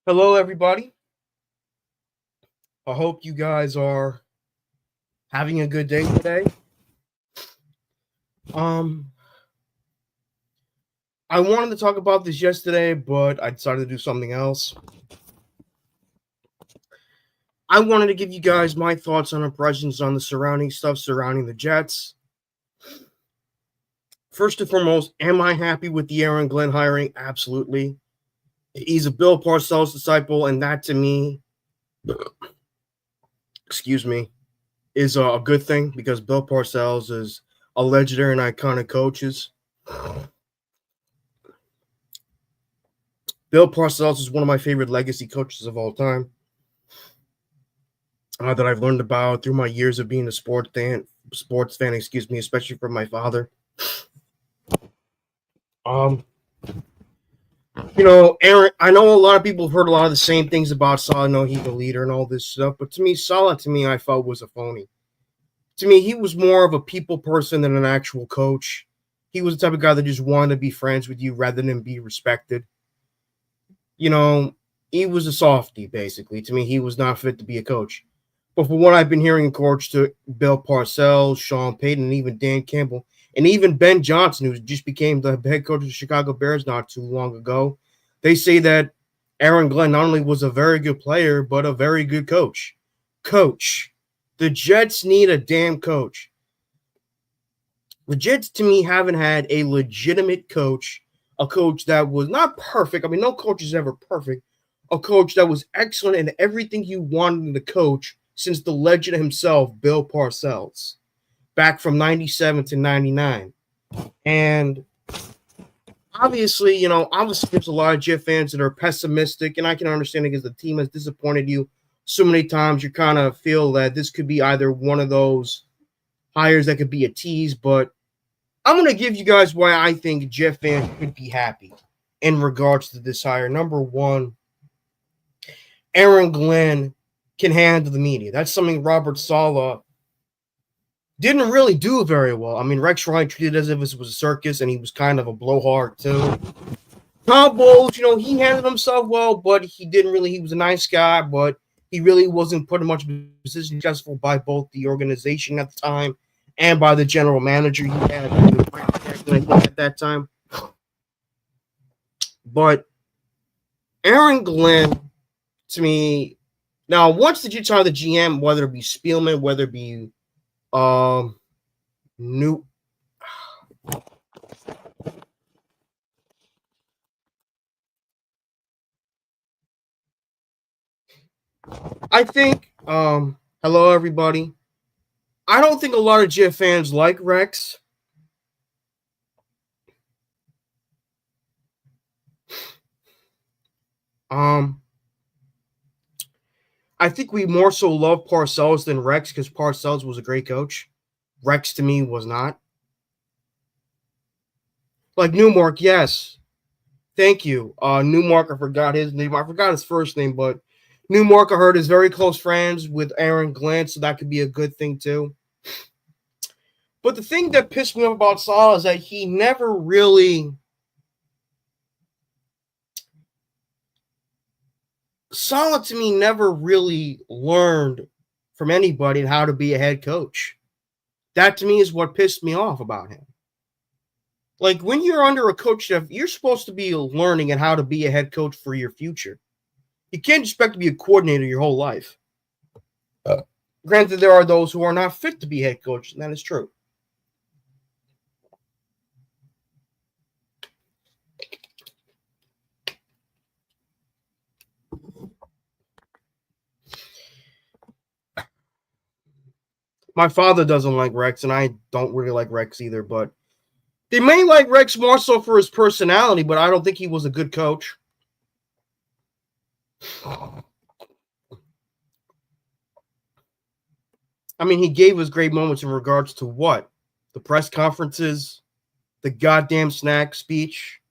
Hello, everybody. I hope you guys are having a good day today. Um, I wanted to talk about this yesterday, but I decided to do something else. I wanted to give you guys my thoughts and impressions on the surrounding stuff surrounding the Jets. First and foremost, am I happy with the Aaron Glenn hiring? Absolutely. He's a Bill Parcells disciple, and that to me, excuse me, is a good thing because Bill Parcells is a legendary and iconic coaches. Bill Parcells is one of my favorite legacy coaches of all time that I've learned about through my years of being a sports fan, excuse me, especially from my father. Um, Aaron, I know a lot of people have heard a lot of the same things about Salah. No, he's a leader and all this stuff, but to me, Salah, I felt was a phony. To me, he was more of a people person than an actual coach. He was the type of guy that just wanted to be friends with you rather than be respected. You know, he was a softie, basically. To me, he was not fit to be a coach. But from what I've been hearing, coach to Bill Parcells, Sean Payton, and even Dan Campbell, and even Ben Johnson, who just became the head coach of the Chicago Bears not too long ago, they say that Aaron Glenn not only was a very good player, but a very good coach. Coach. The Jets need a damn coach. The Jets, to me, haven't had a legitimate coach, a coach that was not perfect. I mean, no coach is ever perfect. A coach that was excellent in everything you wanted in the coach since the legend himself, Bill Parcells, back from 97 to 99. And obviously, there's a lot of Jet fans that are pessimistic, and I can understand it because the team has disappointed you so many times. You kind of feel that this could be either one of those hires that could be a tease, but I'm going to give you guys why I think Jet fans could be happy in regards to this hire. Number one, Aaron Glenn can handle the media. That's something Robert Saleh didn't really do very well. I mean, Rex Ryan treated it as if it was a circus, and he was kind of a blowhard too. Todd Bowles, he handled himself well, but he didn't really. He was a nice guy, but he really wasn't put in much position successful by both the organization at the time and by the general manager he had at that time. But Aaron Glenn, to me, now once the Jets hire the GM, whether it be Spielman, whether it be New, I think hello everybody. I don't think a lot of Jet fans like Rex. Um, I think we more so love Parcells than Rex because Parcells was a great coach. Rex to me was not. Like Newmark, yes. Thank you. Newmark, I forgot his name. I forgot his first name, but Newmark, I heard, is very close friends with Aaron Glenn, so that could be a good thing too. But the thing that pissed me off about Salah is that he never really. Salah to me never really learned from anybody how to be a head coach. That to me is what pissed me off about him. Like when you're under a coach, you're supposed to be learning and how to be a head coach for your future. You can't expect to be a coordinator your whole life. Granted, there are those who are not fit to be head coach, and that is true. My father doesn't like Rex, and I don't really like Rex either, but they may like Rex more so for his personality, but I don't think he was a good coach. I mean, he gave us great moments in regards to what? The press conferences, the goddamn snack speech.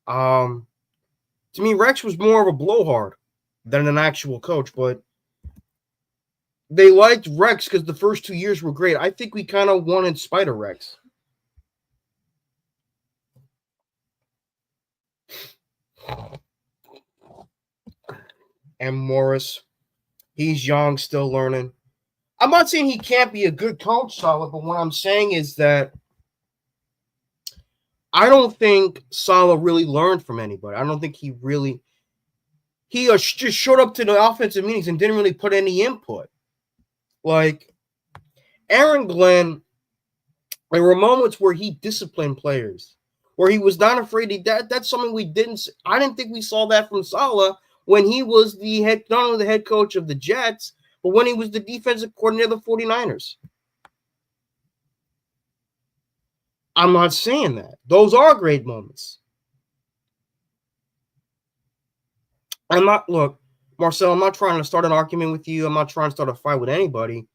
To me, Rex was more of a blowhard than an actual coach, but they liked Rex because the first 2 years were great. I think we kind of won in spite of Rex. and Morris. He's young, still learning. I'm not saying he can't be a good coach, Saleh, but what I'm saying is that I don't think Saleh really learned from anybody. I don't think he just showed up to the offensive meetings and didn't really put any input. Like Aaron Glenn, there were moments where he disciplined players, where he was not afraid. That's something I didn't think we saw that from Saleh when he was not only the head coach of the Jets, but when he was the defensive coordinator of the 49ers. I'm not saying that. Those are great moments. Marcel, I'm not trying to start an argument with you. I'm not trying to start a fight with anybody.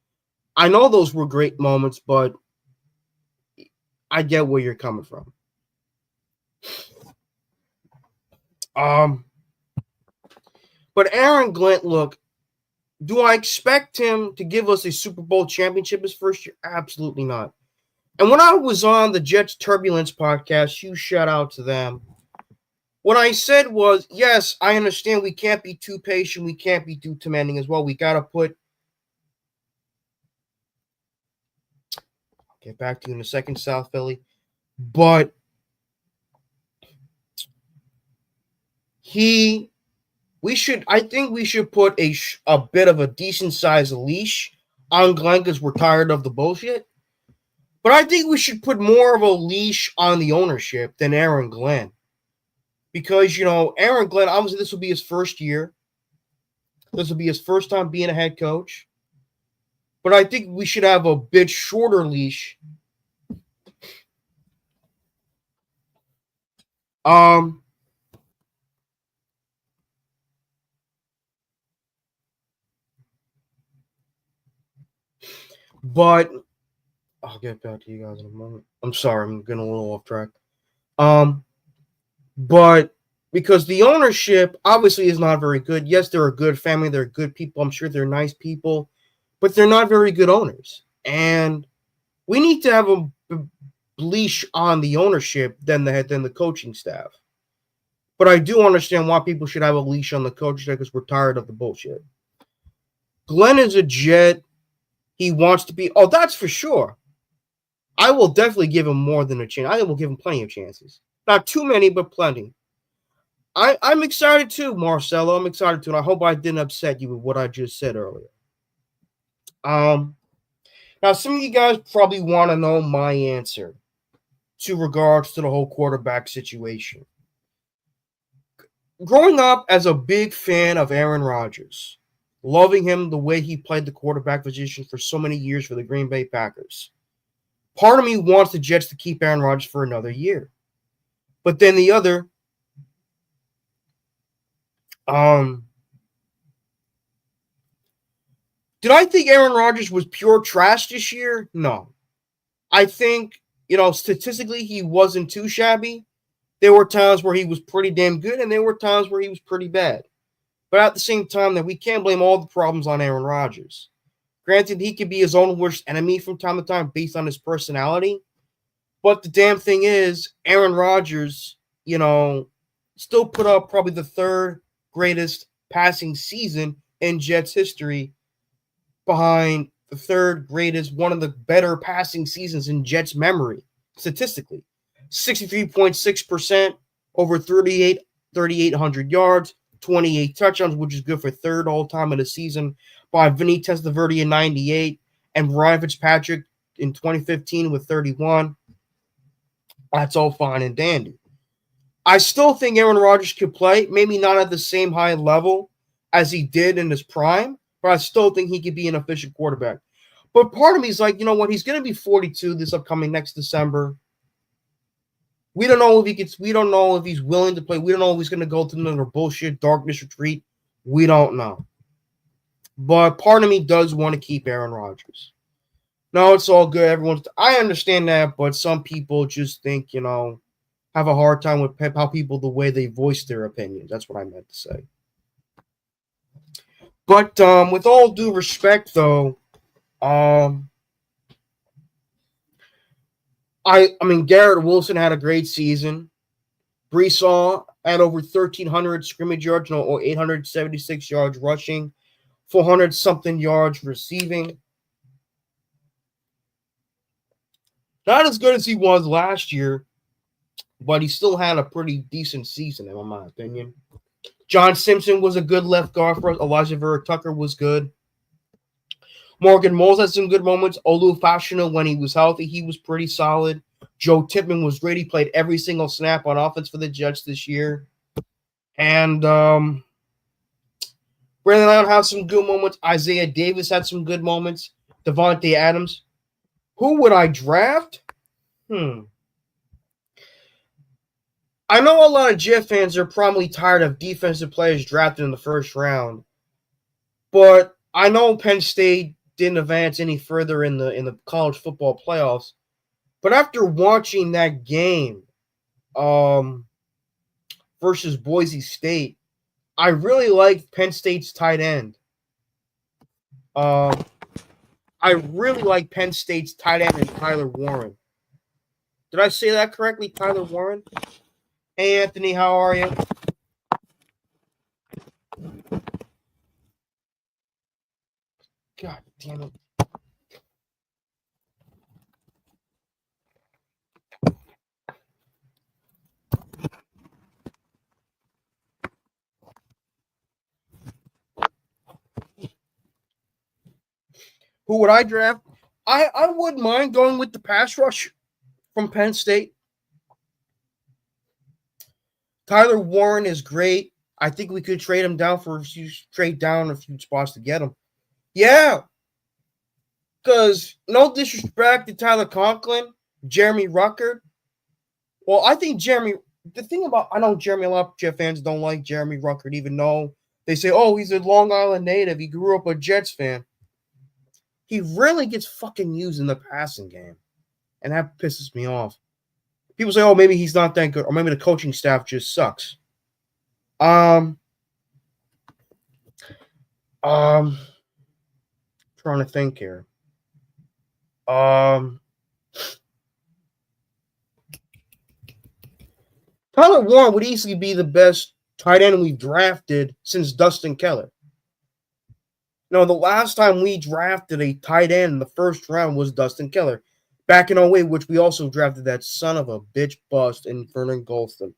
I know those were great moments, but I get where you're coming from. But Aaron Glenn, look, do I expect him to give us a Super Bowl championship his first year? Absolutely not. And when I was on the Jets Turbulence podcast, huge shout out to them. What I said was, yes, I understand we can't be too patient. We can't be too demanding as well. We got to I'll get back to you in a second, South Philly. But I think we should put a bit of a decent sized leash on Glenn because we're tired of the bullshit. But I think we should put more of a leash on the ownership than Aaron Glenn. Because, Aaron Glenn, obviously this will be his first year. This will be his first time being a head coach. But I think we should have a bit shorter leash. But I'll get back to you guys in a moment. I'm sorry, I'm getting a little off track. But because the ownership obviously is not very good. Yes, they're a good family. They're good people. I'm sure they're nice people, but they're not very good owners. And we need to have a leash on the ownership than the coaching staff. But I do understand why people should have a leash on the coaching staff because we're tired of the bullshit. Glenn is a Jet. He wants to be. Oh, that's for sure. I will definitely give him more than a chance. I will give him plenty of chances. Not too many, but plenty. I'm excited too, Marcelo. I'm excited too. And I hope I didn't upset you with what I just said earlier. Now, some of you guys probably want to know my answer to regards to the whole quarterback situation. Growing up as a big fan of Aaron Rodgers, loving him the way he played the quarterback position for so many years for the Green Bay Packers, part of me wants the Jets to keep Aaron Rodgers for another year. But then the other, did I think Aaron Rodgers was pure trash this year? No. I think, statistically, he wasn't too shabby. There were times where he was pretty damn good, and there were times where he was pretty bad. But at the same time, that we can't blame all the problems on Aaron Rodgers. Granted, he could be his own worst enemy from time to time based on his personality. But the damn thing is, Aaron Rodgers, still put up probably the third greatest passing season in Jets history behind the third greatest, one of the better passing seasons in Jets memory, statistically. 63.6% over 3,800 yards, 28 touchdowns, which is good for third all-time in the season, by Vinny Testaverde in 98 and Ryan Fitzpatrick in 2015 with 31. That's all fine and dandy. I still think Aaron Rodgers could play, maybe not at the same high level as he did in his prime, but I still think he could be an efficient quarterback. But part of me is like, you know what? He's going to be 42 this upcoming next December. We don't know if we don't know if he's willing to play. We don't know if he's going to go through another bullshit darkness retreat. We don't know. But part of me does want to keep Aaron Rodgers. No, it's all good. I understand that, but some people just think, have a hard time with how people, the way they voice their opinions. That's what I meant to say. But with all due respect, though, I mean, Garrett Wilson had a great season. Brees Hall had over 1,300 scrimmage yards, or 876 yards rushing, 400 something yards receiving. Not as good as he was last year, but he still had a pretty decent season, in my opinion. John Simpson was a good left guard for us. Elijah Vera Tucker was good. Morgan Mose had some good moments. Olu Fashanu, when he was healthy, he was pretty solid. Joe Tippmann was great. He played every single snap on offense for the Jets this year. And Brandon Allen had some good moments. Isaiah Davis had some good moments. Devontae Adams. Who would I draft? I know a lot of Jet fans are probably tired of defensive players drafted in the first round, but I know Penn State didn't advance any further in the college football playoffs. But after watching that game versus Boise State, I really liked Penn State's tight end. I really like Penn State's tight end and Tyler Warren. Did I say that correctly, Tyler Warren? Hey, Anthony, how are you? God damn it. Who would I draft? I wouldn't mind going with the pass rush from Penn State. Tyler Warren is great. I think we could trade him down for a few spots to get him. Yeah. Because no disrespect to Tyler Conklin, Jeremy Ruckert. Well, I think I know Jeremy, a lot of Jet fans don't like Jeremy Ruckert, even though they say, oh, he's a Long Island native. He grew up a Jets fan. He really gets fucking used in the passing game. And that pisses me off. People say, oh, maybe he's not that good, or maybe the coaching staff just sucks. Trying to think here. Tyler Warren would easily be the best tight end we've drafted since Dustin Keller. The last time we drafted a tight end in the first round was Dustin Keller. Back in 2008, which we also drafted that son of a bitch bust in Vernon Gholston.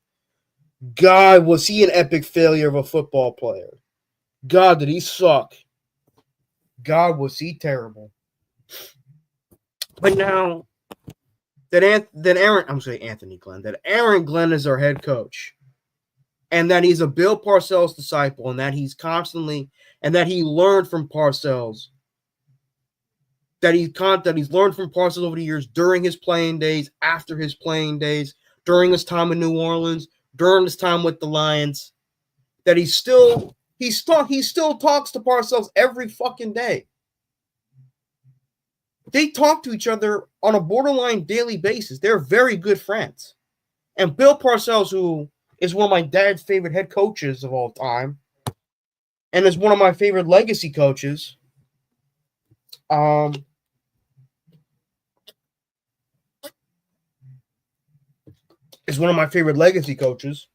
God, was he an epic failure of a football player. God, did he suck. God, was he terrible. But now that Aaron Glenn is our head coach, and that he's a Bill Parcells disciple, and that he learned from Parcells. That he's learned from Parcells over the years, during his playing days, after his playing days, during his time in New Orleans, during his time with the Lions, that he still talks to Parcells every fucking day. They talk to each other on a borderline daily basis. They're very good friends. And Bill Parcells, who is one of my dad's favorite head coaches of all time, and is one of my favorite legacy coaches, is one of my favorite legacy coaches.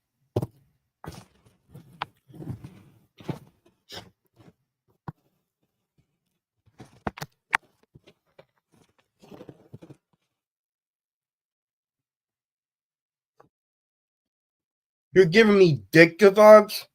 You're giving me dick vibes?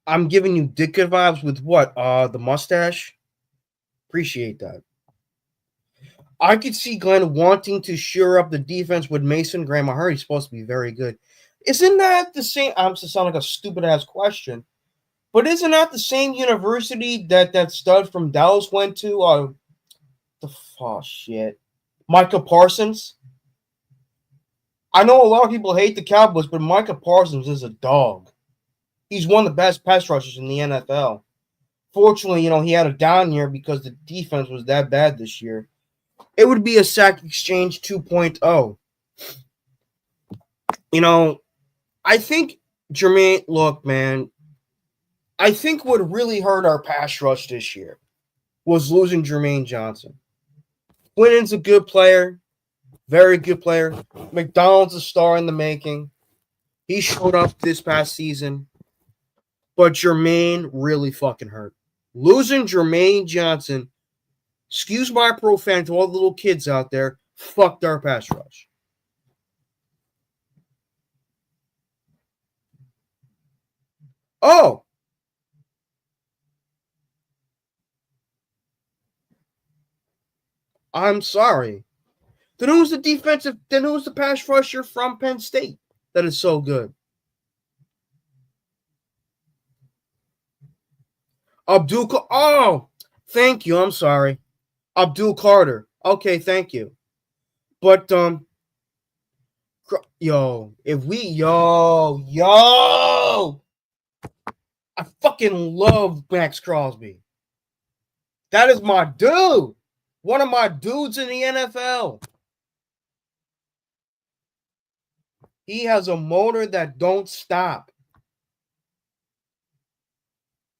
I'm giving you Ditka vibes with what? The mustache? Appreciate that. I could see Glenn wanting to shore up the defense with Mason Graham. I heard he's supposed to be very good. Isn't that the same? I'm to sound like a stupid ass question, but isn't that the same university that stud from Dallas went to? Shit. Micah Parsons. I know a lot of people hate the Cowboys, but Micah Parsons is a dog. He's one of the best pass rushers in the NFL. Fortunately, he had a down year because the defense was that bad this year. It would be a sack exchange 2.0. I think Jermaine, look, man, I think what really hurt our pass rush this year was losing Jermaine Johnson. Quinnen's a good player, very good player. McDonald's a star in the making. He showed up this past season, but Jermaine really fucking hurt. Losing Jermaine Johnson, excuse my profanity to all the little kids out there, fucked our pass rush. Oh, I'm sorry. Then who's the defensive? Then who's the pass rusher from Penn State that is so good? Abdul. Oh, thank you. I'm sorry. Abdul Carter. Okay, thank you. But if we I fucking love Max Crosby. That is my dude. One of my dudes in the NFL. He has a motor that don't stop.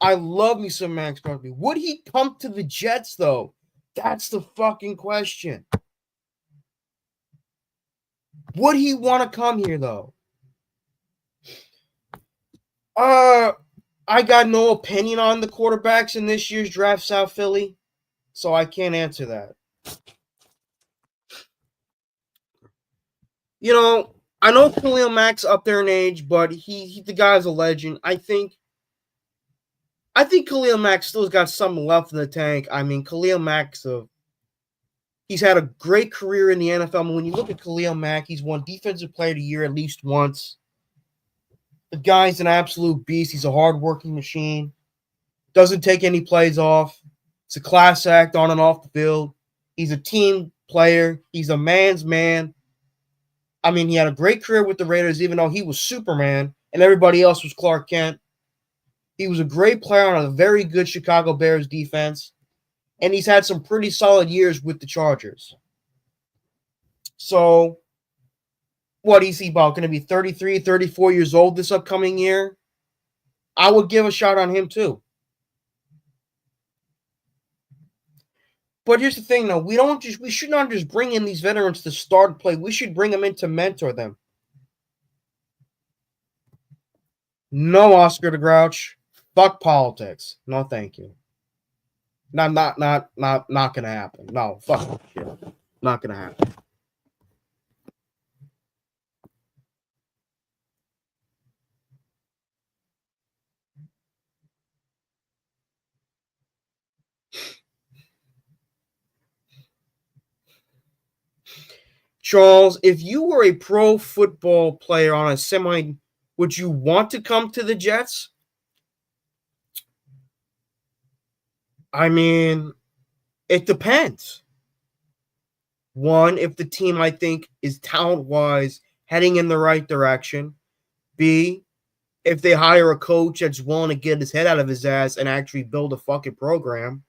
I love me some Max Crosby. Would he come to the Jets, though? That's the fucking question. Would he want to come here, though? I got no opinion on the quarterbacks in this year's draft, South Philly, so I can't answer that. You know, I know Khalil Mack's up there in age, but he the guy's a legend. I think Khalil Mack still's got something left in the tank. I mean, Khalil Mack's he's had a great career in the NFL. I mean, when you look at Khalil Mack, he's won Defensive Player of the Year at least once. The guy's an absolute beast. He's a hardworking machine. Doesn't take any plays off. It's a class act on and off the field. He's a team player. He's a man's man. I mean, he had a great career with the Raiders, even though he was Superman and everybody else was Clark Kent. He was a great player on a very good Chicago Bears defense, and he's had some pretty solid years with the Chargers. So, what is he about? Going to be 33, 34 years old this upcoming year? I would give a shot on him too. But here's the thing, though. We should not just bring in these veterans to start play. We should bring them in to mentor them. No, Oscar the Grouch. Fuck politics. No, thank you. Not gonna happen. No, fuck shit. Not gonna happen. Charles, if you were a pro football player on a semi, would you want to come to the Jets? I mean, it depends. One, if the team, I think, is talent-wise heading in the right direction. B, if they hire a coach that's willing to get his head out of his ass and actually build a fucking program.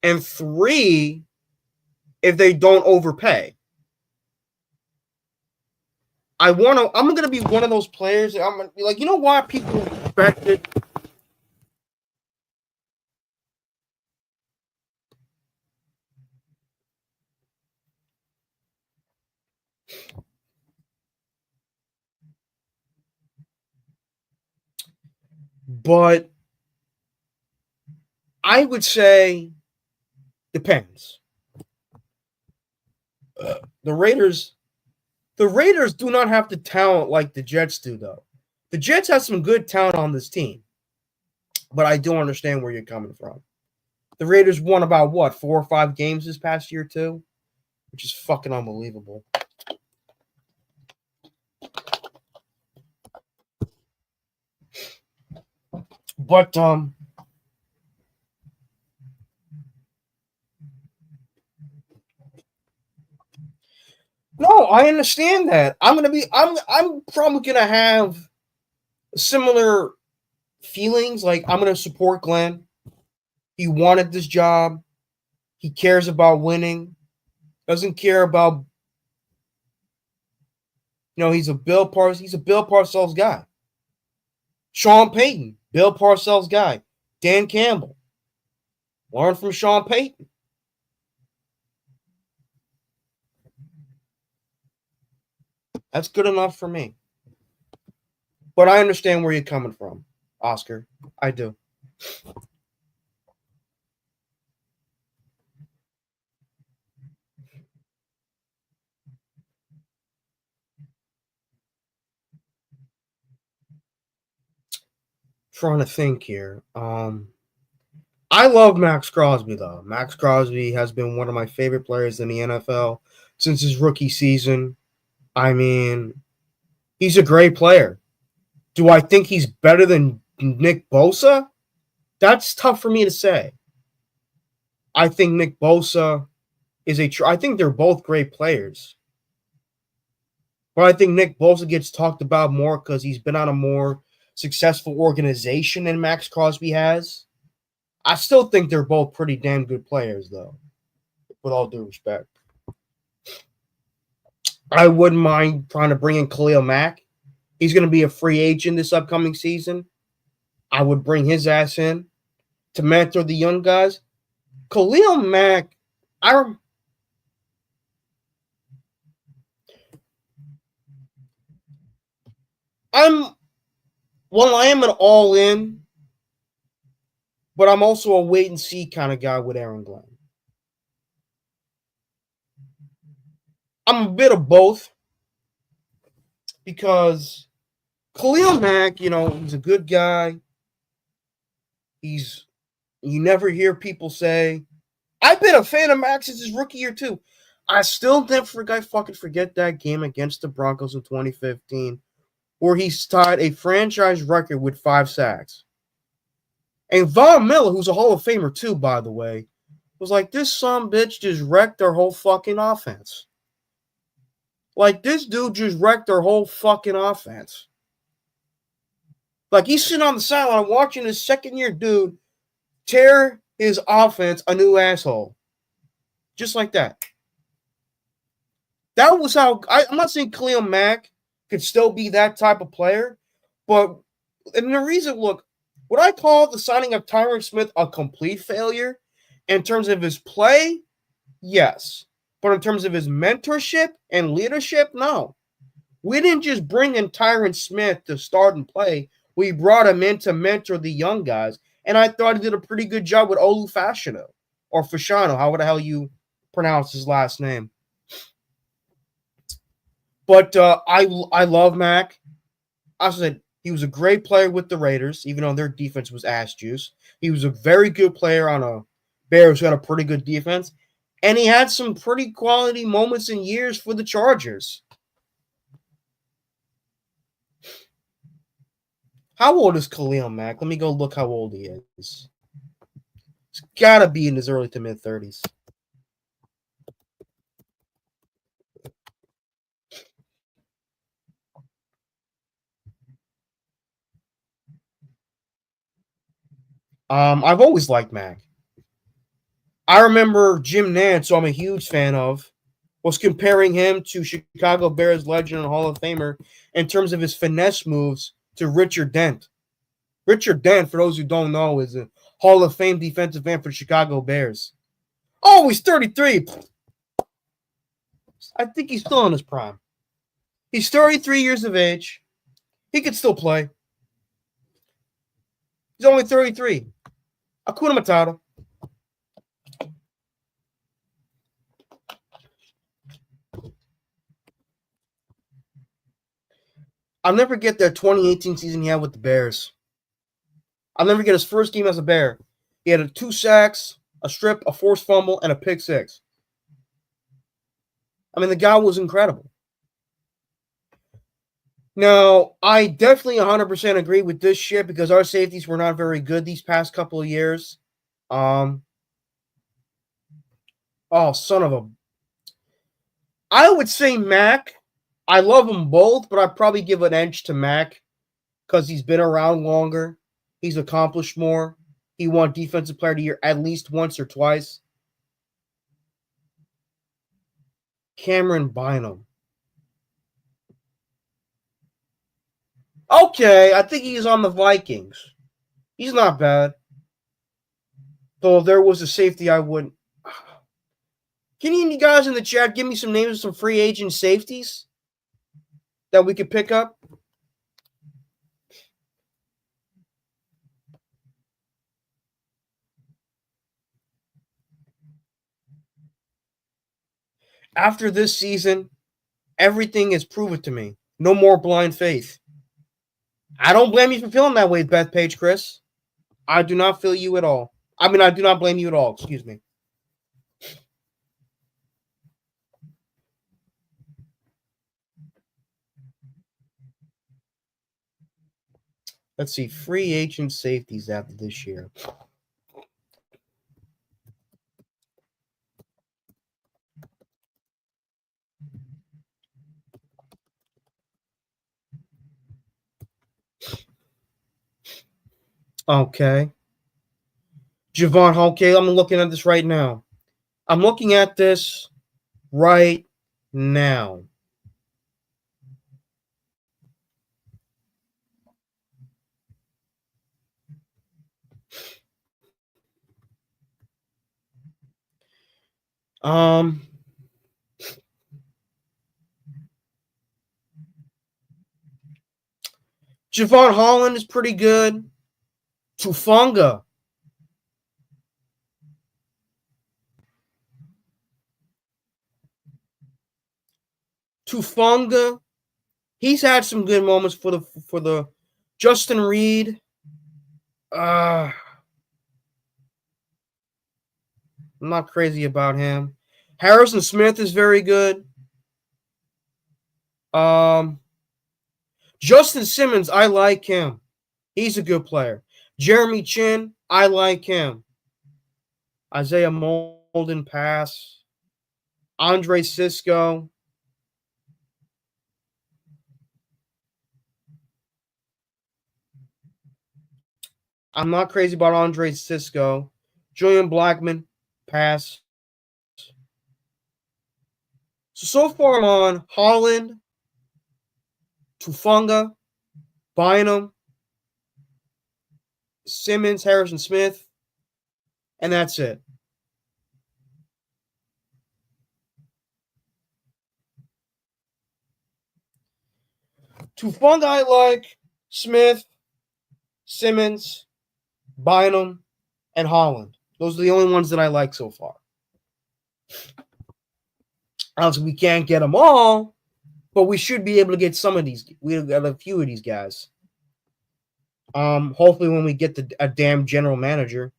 And 3, if they don't overpay. I'm going to be one of those players that I'm going to be like, you know what? People expect it. But I would say depends. The Raiders do not have the talent like the Jets do, though. The Jets have some good talent on this team, but I do understand where you're coming from. The Raiders won about, 4 or 5 games this past year, too, which is fucking unbelievable. But, no, I understand that. I'm probably gonna have similar feelings. Like, I'm gonna support Glenn. He wanted this job. He cares about winning. Doesn't care about, he's a Bill Parcells guy. Sean Payton, Bill Parcells' guy. Dan Campbell. Learn from Sean Payton. That's good enough for me. But I understand where you're coming from, Oscar. I do. Trying to think here. I love Max Crosby, though. Max Crosby has been one of my favorite players in the NFL since his rookie season. I mean, he's a great player. Do I think he's better than Nick Bosa? That's tough for me to say. I think Nick Bosa is I think they're both great players. But I think Nick Bosa gets talked about more because he's been on a more successful organization than Max Crosby has. I still think they're both pretty damn good players, though, with all due respect. I wouldn't mind trying to bring in Khalil Mack. He's going to be a free agent this upcoming season. I would bring his ass in to mentor the young guys. Khalil Mack, I'm well, I am an all in, but I'm also a wait and see kind of guy with Aaron Glenn. I'm a bit of both because Khalil Mack, he's a good guy. You never hear people say, I've been a fan of Max since his rookie year too. I still never fucking forget that game against the Broncos in 2015 where he tied a franchise record with 5 sacks. And Von Miller, who's a Hall of Famer too, by the way, was like, this son bitch just wrecked their whole fucking offense. Like, this dude just wrecked their whole fucking offense. Like, he's sitting on the sideline watching his second-year dude tear his offense a new asshole. Just like that. That was how I'm not saying Khalil Mack could still be that type of player, but and the reason, look, would I call the signing of Tyron Smith a complete failure in terms of his play? Yes. But in terms of his mentorship and leadership, no. We didn't just bring in Tyron Smith to start and play. We brought him in to mentor the young guys. And I thought he did a pretty good job with Olu Fashanu or Fashanu, however the hell you pronounce his last name. But I love Mac. I said he was a great player with the Raiders, even though their defense was ass juice. He was a very good player on a Bears who had a pretty good defense. And he had some pretty quality moments and years for the Chargers. How old is Khalil Mack? Let me go look how old he is. He's got to be in his early to mid 30s. I've always liked Mack. I remember Jim Nantz, who I'm a huge fan of, was comparing him to Chicago Bears legend and Hall of Famer in terms of his finesse moves to Richard Dent. Richard Dent, for those who don't know, is a Hall of Fame defensive end for the Chicago Bears. Oh, he's 33. I think he's still in his prime. He's 33 years of age. He could still play. He's only 33. Hakuna Matata. I'll never get that 2018 season he had with the Bears. I'll never get his first game as a Bear. He had 2 sacks, a strip, a forced fumble, and a pick 6. I mean, the guy was incredible. Now, I definitely 100% agree with this shit because our safeties were not very good these past couple of years. Oh, son of a... I would say Mac. I love them both, but I'd probably give an edge to Mac because he's been around longer. He's accomplished more. He won Defensive Player of the Year at least once or twice. Cameron Bynum. Okay, I think he's on the Vikings. He's not bad. Though if there was a safety, I wouldn't. Can you guys in the chat give me some names of some free agent safeties that we could pick up? After this season, everything is proven to me. No more blind faith. I don't blame you for feeling that way, Bethpage Chris. I do not feel you at all. I mean, I do not blame you at all. Excuse me. Let's see. Free agent safeties after this year. Okay. Javon, okay, I'm looking at this right now. I'm looking at this right now. Um, Javon Holland is pretty good. Tufunga. Tufunga. He's had some good moments for the Justin Reed. I'm not crazy about him. Harrison Smith is very good. Justin Simmons, I like him. He's a good player. Jeremy Chin, I like him. Isaiah Molden, pass. Andre Cisco. I'm not crazy about Andre Cisco. Julian Blackman, pass. So far I'm on Holland, Tufunga, Bynum, Simmons, Harrison Smith, and that's it. Tufunga I like, Smith, Simmons, Bynum, and Holland. Those are the only ones that I like so far. Obviously, we can't get them all, but we should be able to get some of these. We got a few of these guys. Hopefully when we get a damn general manager.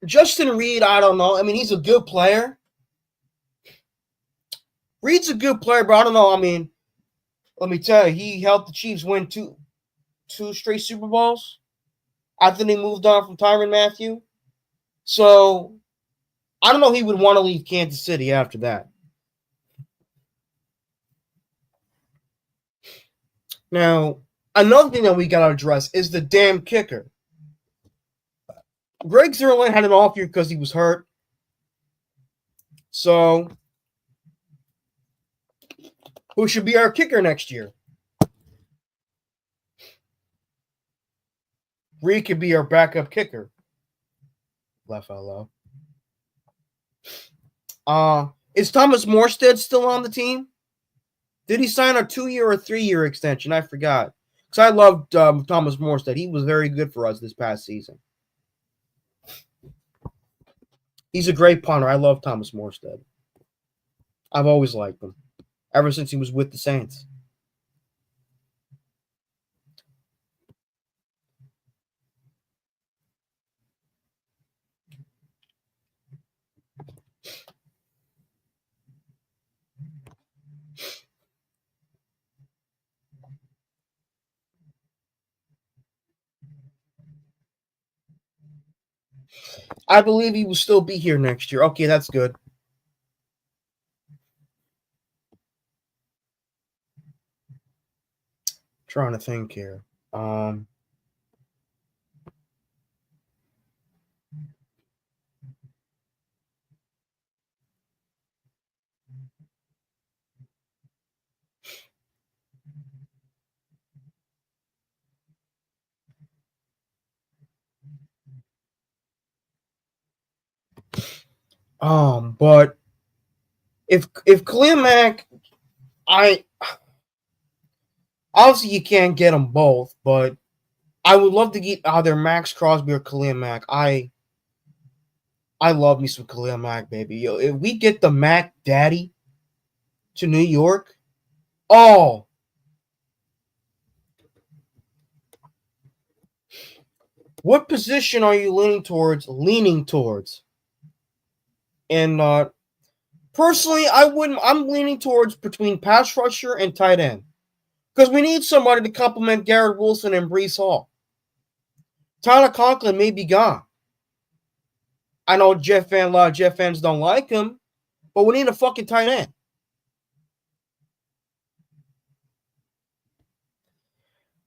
Justin Reed, I don't know. I mean, he's a good player. Reed's a good player, but I don't know. I mean, let me tell you, he helped the Chiefs win two straight Super Bowls after they moved on from Tyrann Mathieu. So I don't know. He would want to leave Kansas City after that. Now, another thing that we got to address is the damn kicker. Greg Zuerlein had an off year because he was hurt. So, who should be our kicker next year? Reed could be our backup kicker. Left fellow. Is Thomas Morstead still on the team? Did he sign a 2-year or 3-year extension? I forgot. Because I loved Thomas Morstead. He was very good for us this past season. He's a great punter. I love Thomas Morstead. I've always liked him. Ever since he was with the Saints. I believe he will still be here next year. Okay, that's good. Trying to think here. But if Khalil Mack, I obviously you can't get them both, but I would love to get either Max Crosby or Khalil Mack. I love me some Khalil Mack, baby. Yo, if we get the Mack Daddy to New York, oh, what position are you leaning towards? And personally, I wouldn't. I'm leaning towards between pass rusher and tight end because we need somebody to complement Garrett Wilson and Breece Hall. Tyler Conklin may be gone. I know a lot of Jeff fans don't like him, but we need a fucking tight end.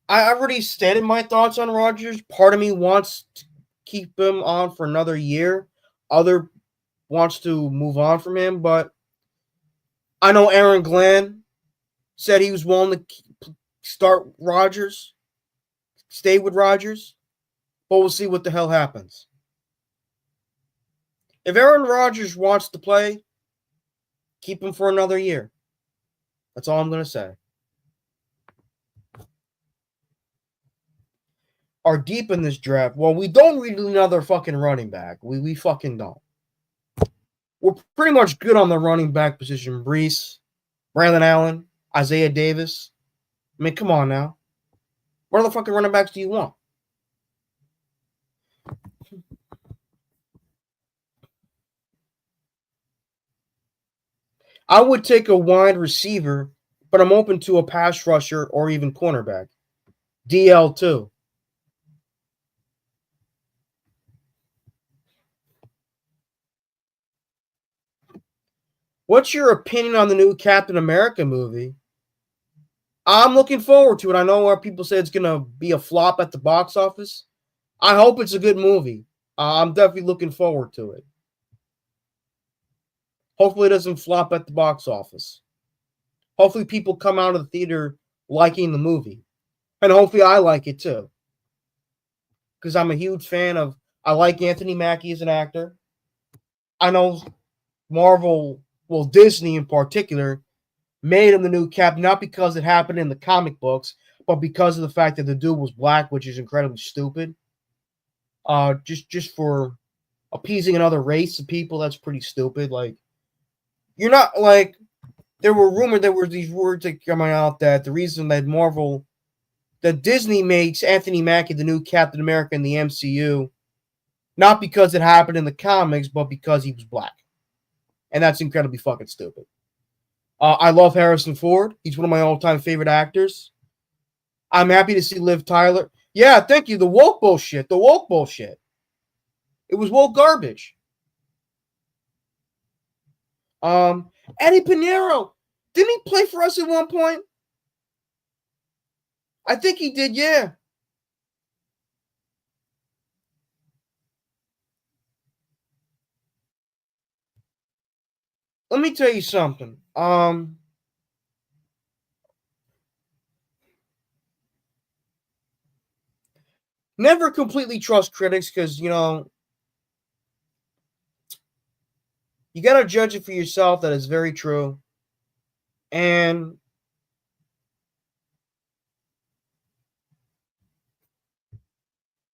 I already stated my thoughts on Rodgers. Part of me wants to keep him on for another year. Other wants to move on from him, but I know Aaron Glenn said he was willing to start Rodgers, stay with Rodgers, but we'll see what the hell happens. If Aaron Rodgers wants to play, keep him for another year. That's all I'm going to say. Are deep in this draft. Well, we don't need another fucking running back. We fucking don't. We're pretty much good on the running back position. Breece, Brandon Allen, Isaiah Davis. I mean, come on now. What other fucking running backs do you want? I would take a wide receiver, but I'm open to a pass rusher or even cornerback. DL2. What's your opinion on the new Captain America movie? I'm looking forward to it. I know where people say it's going to be a flop at the box office. I hope it's a good movie. I'm definitely looking forward to it. Hopefully it doesn't flop at the box office. Hopefully people come out of the theater liking the movie. And hopefully I like it too. Because I'm a huge fan of, I like Anthony Mackie as an actor. I know Marvel, well, Disney in particular, made him the new Cap, not because it happened in the comic books, but because of the fact that the dude was black, which is incredibly stupid. Just for appeasing another race of people, that's pretty stupid. Like, you're not like, there were these words that coming out that the reason that Disney makes Anthony Mackie the new Captain America in the MCU, not because it happened in the comics, but because he was black. And that's incredibly fucking stupid. I love Harrison Ford. He's one of my all-time favorite actors. I'm happy to see Liv Tyler. Yeah, thank you. The woke bullshit. It was woke garbage. Eddie Pinheiro. Didn't he play for us at one point? I think he did, yeah. Let me tell you something. Never completely trust critics because, you know, you got to judge it for yourself. That is very true. And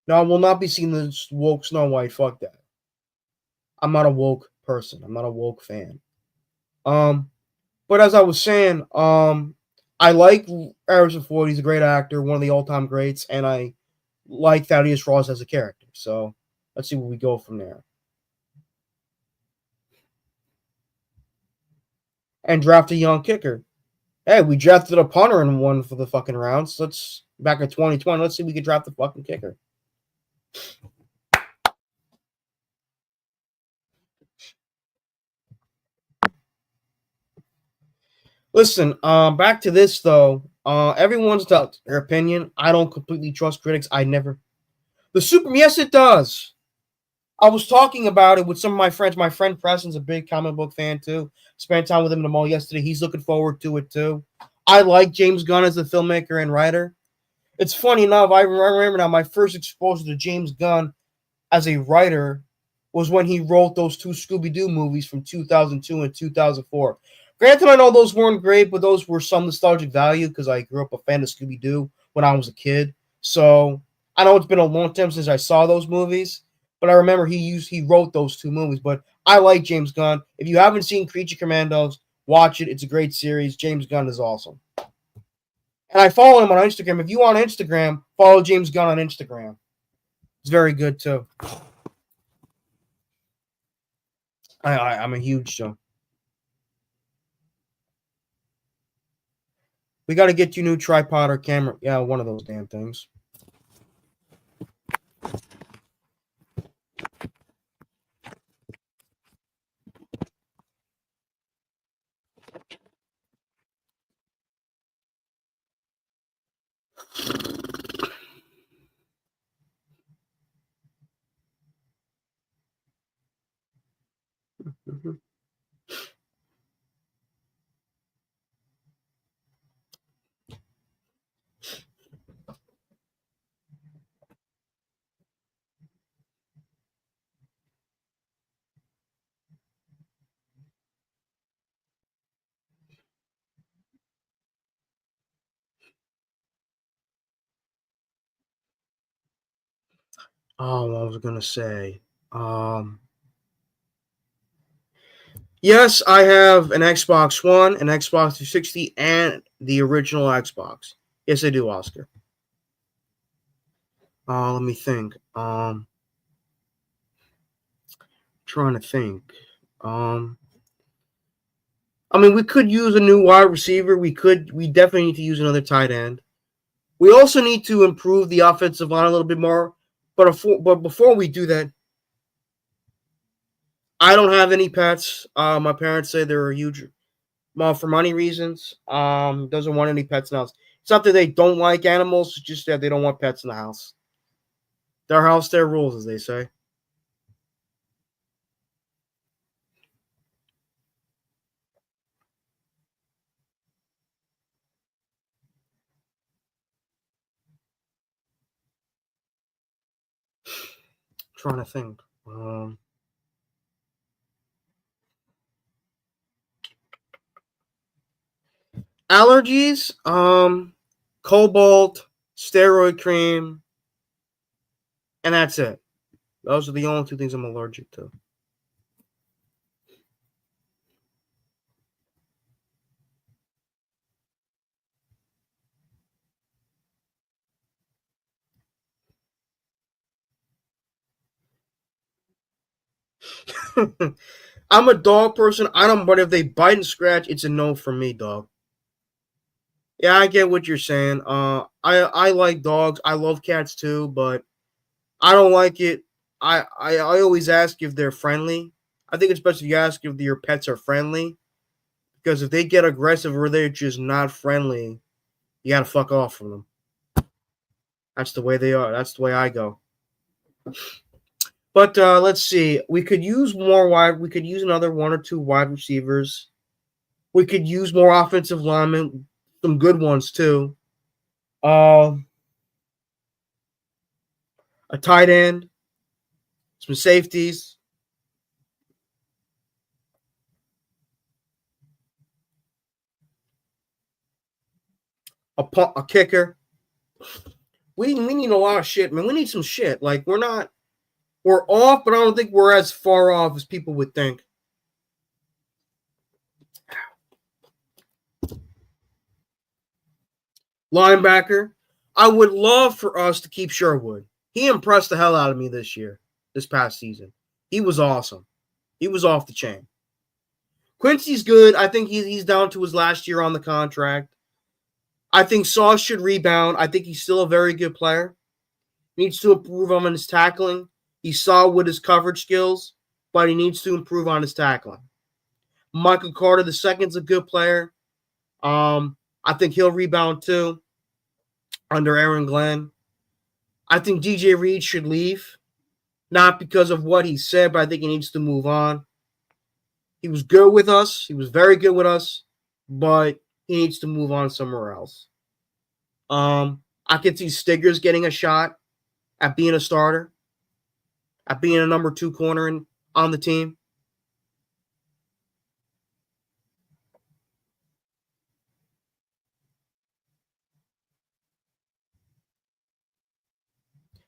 no, I will not be seeing this woke Snow White. Fuck that. I'm not a woke person. I'm not a woke fan. But as I was saying, I like Harrison Ford. He's a great actor, one of the all-time greats, and I like Thaddeus Ross as a character. So let's see where we go from there. And draft a young kicker. Hey, we drafted a punter in one for the fucking rounds. Let's back in 2020. Let's see if we can draft the fucking kicker. Listen, back to this though. Everyone's got their opinion. I don't completely trust critics. I never. Yes, it does. I was talking about it with some of my friends. My friend Preston's a big comic book fan too. Spent time with him in the mall yesterday. He's looking forward to it too. I like James Gunn as a filmmaker and writer. It's funny enough, I remember now my first exposure to James Gunn as a writer was when he wrote those two Scooby-Doo movies from 2002 and 2004. Granted, I know those weren't great, but those were some nostalgic value because I grew up a fan of Scooby-Doo when I was a kid. So I know it's been a long time since I saw those movies, but I remember he wrote those two movies. But I like James Gunn. If you haven't seen Creature Commandos, watch it. It's a great series. James Gunn is awesome. And I follow him on Instagram. If you on Instagram, follow James Gunn on Instagram. It's very good too. I'm a huge we got to get you new tripod or camera. Yeah, one of those damn things. Mm-hmm. Oh, what was I gonna say? Yes, I have an Xbox One, an Xbox 360, and the original Xbox. Yes, I do, Oscar. Let me think. Trying to think. Um, I mean, we could use a new wide receiver. We definitely need to use another tight end. We also need to improve the offensive line a little bit more. But before we do that, I don't have any pets. My parents say they're a huge, well, for money reasons. Doesn't want any pets in the house. It's not that they don't like animals, it's just that they don't want pets in the house. Their house, their rules, as they say. Trying to think. Allergies. Cobalt, steroid cream, and that's it. Those are the only two things I'm allergic to. I'm a dog person. I don't. But if they bite and scratch, it's a no for me, dog. Yeah, I get what you're saying. I like dogs. I love cats too, but I don't like it. I always ask if they're friendly. I think it's best if you ask if your pets are friendly because if they get aggressive or they're just not friendly, you gotta fuck off from them. That's the way they are. That's the way I go. But let's see. We could use more wide. We could use another one or two wide receivers. We could use more offensive linemen, some good ones too. Uh, a tight end, some safeties, a kicker. We need a lot of shit, man. We need some shit. Like we're off, but I don't think we're as far off as people would think. Linebacker. I would love for us to keep Sherwood. He impressed the hell out of me this past season. He was awesome. He was off the chain. Quincy's good. I think he's down to his last year on the contract. I think Sauce should rebound. I think he's still a very good player. Needs to improve on his tackling. He's solid with his coverage skills, but he needs to improve on his tackling. Michael Carter II is a good player. I think he'll rebound too under Aaron Glenn. I think DJ Reed should leave. Not because of what he said, but I think he needs to move on. He was good with us. He was very good with us, but he needs to move on somewhere else. I could see Stiggers getting a shot at being a starter, at being a number 2 corner on the team.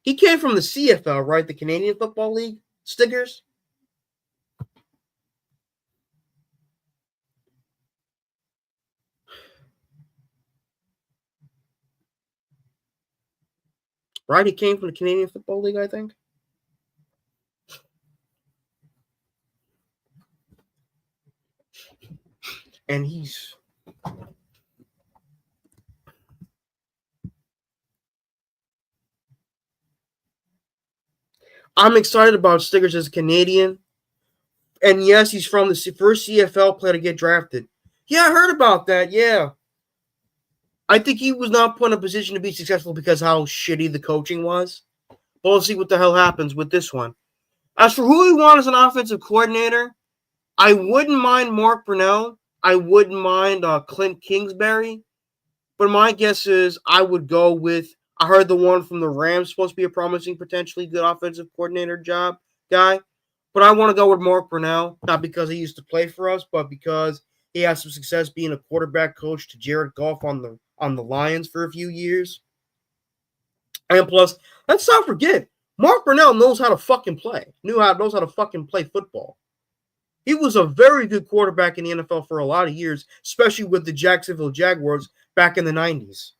He came from the CFL, right? The Canadian Football League, Stiggers. Right? He came from the Canadian Football League, I think. And he's I'm excited about Stiggers as a Canadian. And yes, he's from the first CFL player to get drafted. Yeah, I heard about that. Yeah. I think he was not put in a position to be successful because how shitty the coaching was. But we'll see what the hell happens with this one. As for who we want as an offensive coordinator, I wouldn't mind Mark Brunell. I wouldn't mind Clint Kingsbury. But my guess is I would go with, I heard the one from the Rams supposed to be a promising, potentially good offensive coordinator job guy. But I want to go with Mark Brunell, not because he used to play for us, but because he had some success being a quarterback coach to Jared Goff on the Lions for a few years. And plus, let's not forget, Mark Brunell knows how to fucking play. Knows how to fucking play football. He was a very good quarterback in the NFL for a lot of years, especially with the Jacksonville Jaguars back in the 90s.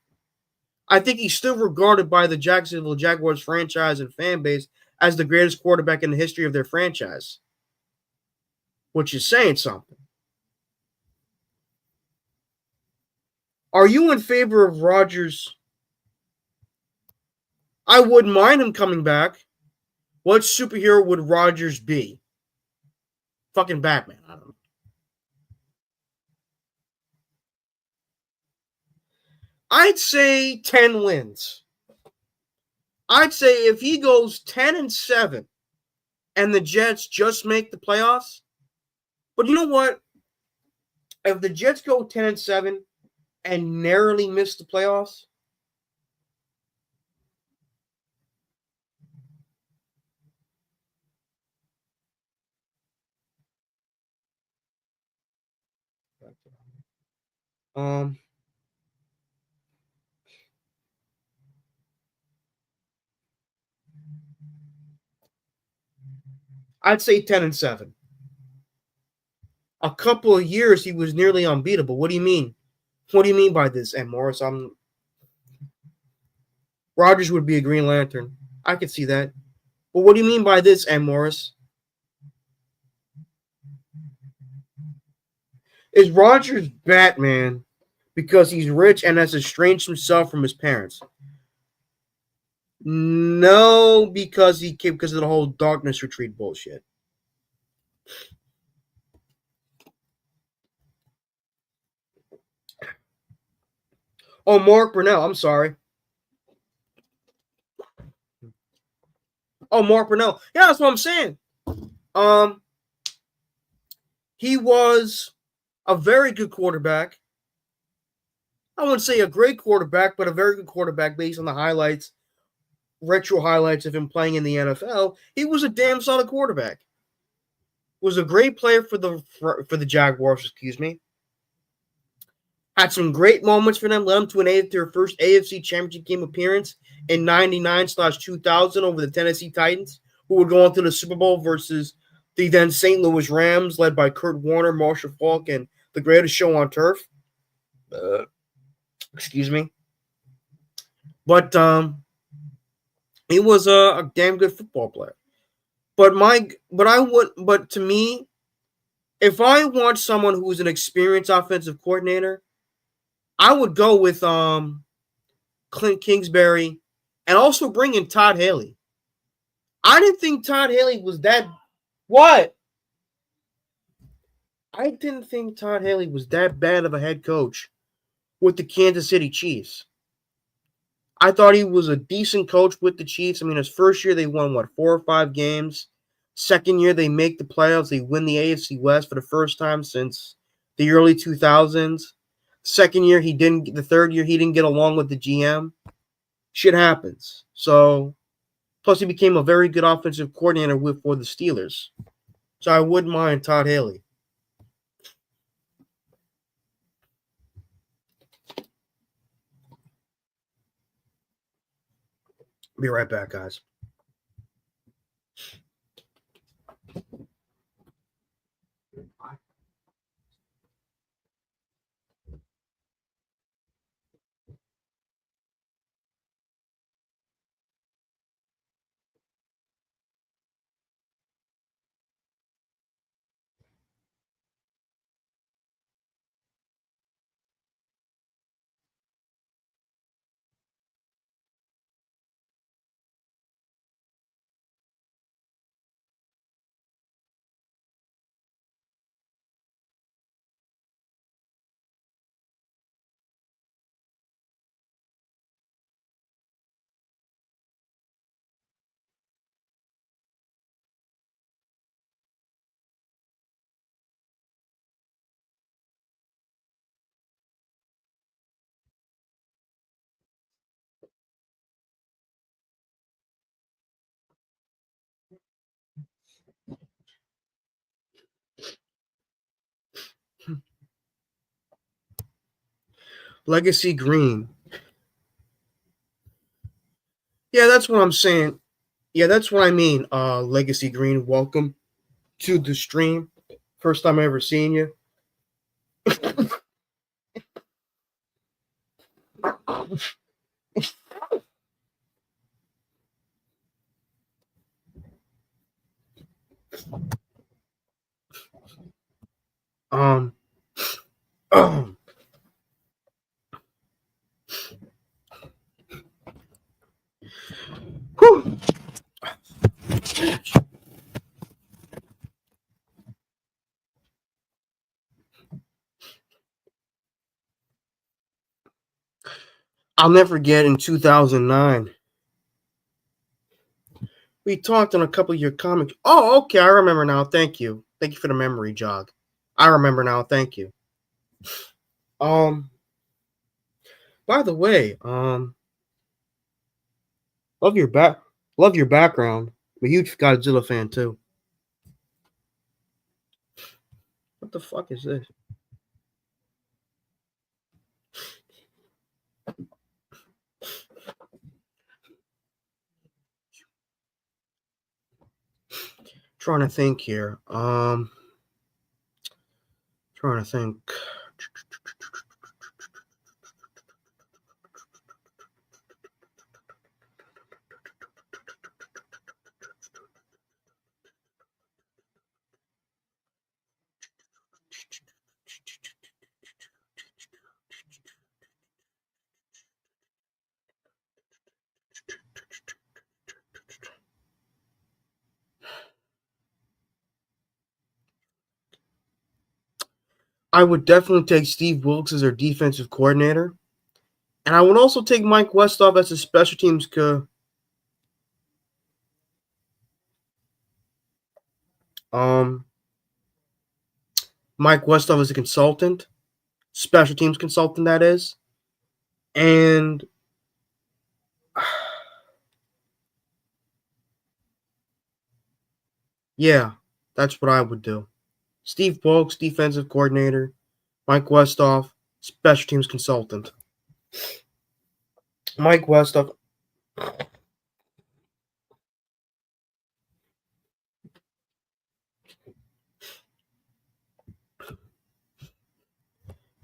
I think he's still regarded by the Jacksonville Jaguars franchise and fan base as the greatest quarterback in the history of their franchise, which is saying something. Are you in favor of Rodgers? I wouldn't mind him coming back. What superhero would Rodgers be? Fucking Batman. I don't know. I'd say 10 wins. I'd say if he goes 10-7 and the Jets just make the playoffs, but you know what? If the Jets go 10-7 and narrowly miss the playoffs, I'd say 10-7. A couple of years he was nearly unbeatable. What do you mean? What do you mean by this, M. Morris? Rodgers would be a Green Lantern. I could see that. But what do you mean by this, M. Morris? Is Rodgers Batman because he's rich and has estranged himself from his parents? No, because of the whole darkness retreat bullshit. Oh, Mark Brunell. I'm sorry. Oh, Mark Brunell. Yeah, that's what I'm saying. He was a very good quarterback. I wouldn't say a great quarterback, but a very good quarterback based on the highlights, retro highlights of him playing in the NFL. He was a damn solid quarterback. Was a great player for the Jaguars. Excuse me. Had some great moments for them. Led them to their first AFC Championship game appearance in '99/2000 over the Tennessee Titans, who would go on to the Super Bowl versus the then St. Louis Rams, led by Kurt Warner, Marshall Faulk, and the greatest show on turf. Excuse me. But he was a damn good football player. But to me, if I want someone who's an experienced offensive coordinator, I would go with Clint Kingsbury and also bring in Todd Haley. I didn't think Todd Haley was that. What? I didn't think Todd Haley was that bad of a head coach with the Kansas City Chiefs. I thought he was a decent coach with the Chiefs. I mean, his first year they won 4 or 5 games. Second year they make the playoffs. They win the AFC West for the first time since the early 2000s. Second year he didn't. The third year he didn't get along with the GM. Shit happens. So plus he became a very good offensive coordinator for the Steelers. So I wouldn't mind Todd Haley. Be right back, guys. Legacy Green. Yeah, that's what I'm saying. Yeah, that's what I mean. Legacy Green, welcome to the stream. First time I ever seen you. Um, um whew. I'll never forget in 2009. We talked on a couple of your comics. Oh, okay, I remember now. Thank you. Thank you for the memory jog. I remember now. Thank you. Um, by the way, love your background. I'm a huge Godzilla fan too. What the fuck is this? Trying to think here. Trying to think. I would definitely take Steve Wilkes as their defensive coordinator, and I would also take Mike Westhoff as a special teams um Mike Westhoff is a consultant, special teams consultant that is, and yeah, that's what I would do. Steve Wilkes, defensive coordinator, Mike Westhoff, special teams consultant. Mike Westhoff.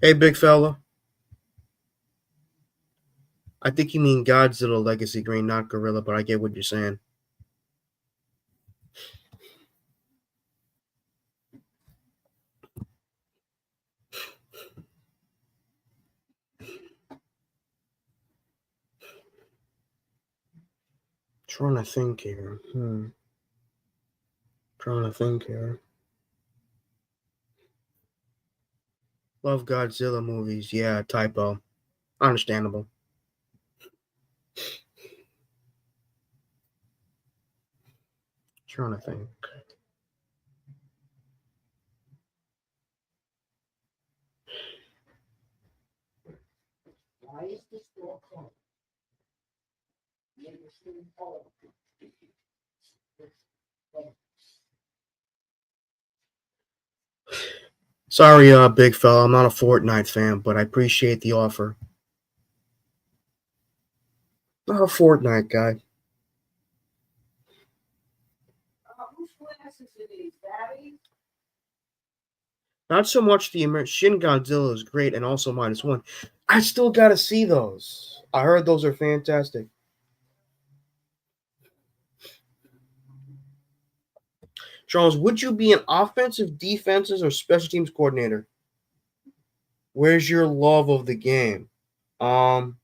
Hey, big fella. I think you mean Godzilla Legacy Green, not Gorilla, but I get what you're saying. Trying to think here. Trying to think here. Love Godzilla movies. Yeah, typo. Understandable. Trying to think. Why is this door closed? Sorry, big fella. I'm not a Fortnite fan, but I appreciate the offer. Not a Fortnite guy. Not so much the Shin Godzilla is great and also -1. I still gotta see those. I heard those are fantastic. Charles, would you be an offensive, defensive, or special teams coordinator? Where's your love of the game? Um,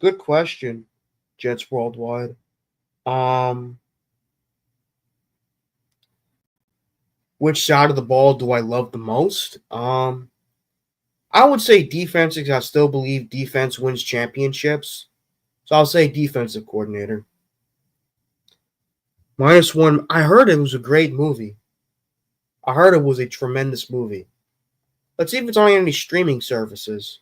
Good question, Jets Worldwide. Um, which side of the ball do I love the most? I would say defense because I still believe defense wins championships. So I'll say defensive coordinator. -1. I heard it was a great movie. I heard it was a tremendous movie. Let's see if it's on any streaming services.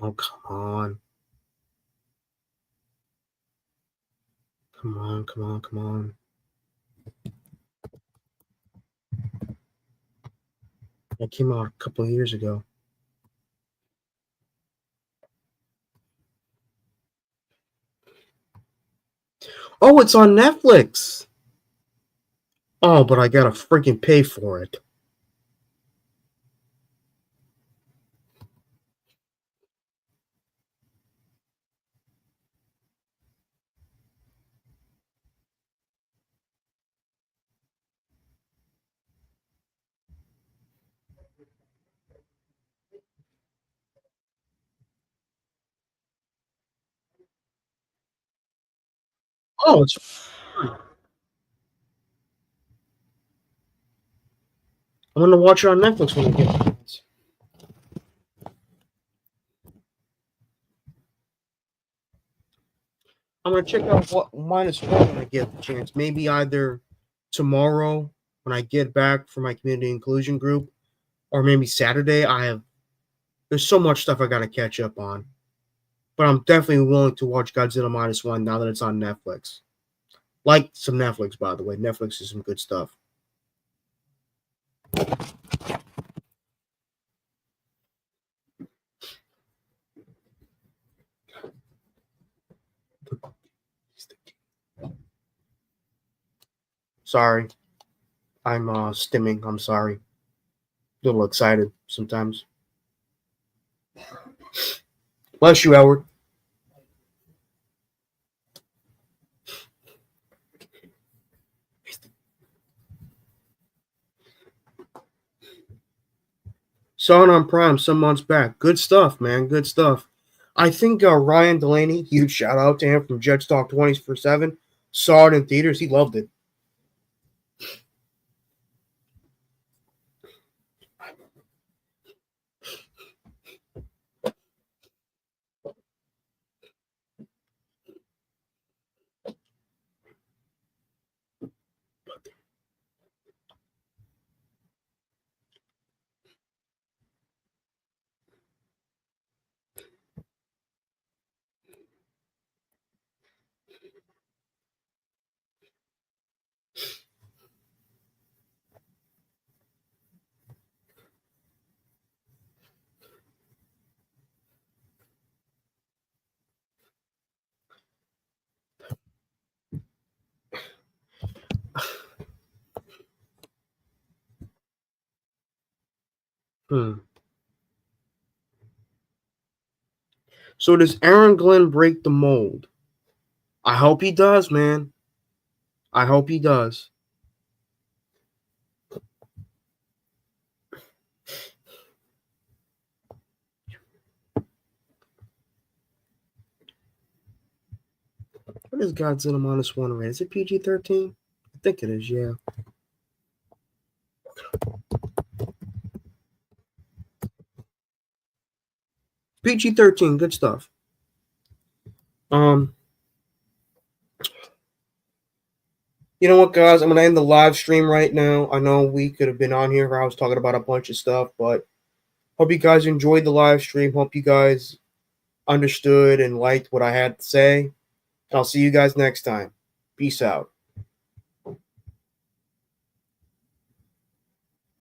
Oh, come on. Come on, come on, come on. It came out a couple of years ago. Oh, it's on Netflix. Oh, but I gotta freaking pay for it. Oh, it's. I'm gonna watch it on Netflix when I get a chance. I'm gonna check out what -1 when I get a chance. Maybe either tomorrow when I get back from my community inclusion group, or maybe Saturday. There's so much stuff I gotta catch up on. But I'm definitely willing to watch Godzilla -1 now that it's on Netflix. Like some Netflix, by the way. Netflix is some good stuff. Sorry. I'm stimming. I'm sorry. A little excited sometimes. Bless you, Edward. Saw it on Prime some months back. Good stuff, man. Good stuff. I think Ryan Delaney, huge shout out to him from Jets Talk 24/7, saw it in theaters. He loved it. So does Aaron Glenn break the mold? I hope he does, man. I hope he does. What is Godzilla -1 rated? Is it PG-13? I think it is, yeah. PG-13, good stuff. You know what, guys? I'm gonna end the live stream right now. I know we could have been on here where I was talking about a bunch of stuff, but hope you guys enjoyed the live stream. Hope you guys understood and liked what I had to say. And I'll see you guys next time. Peace out.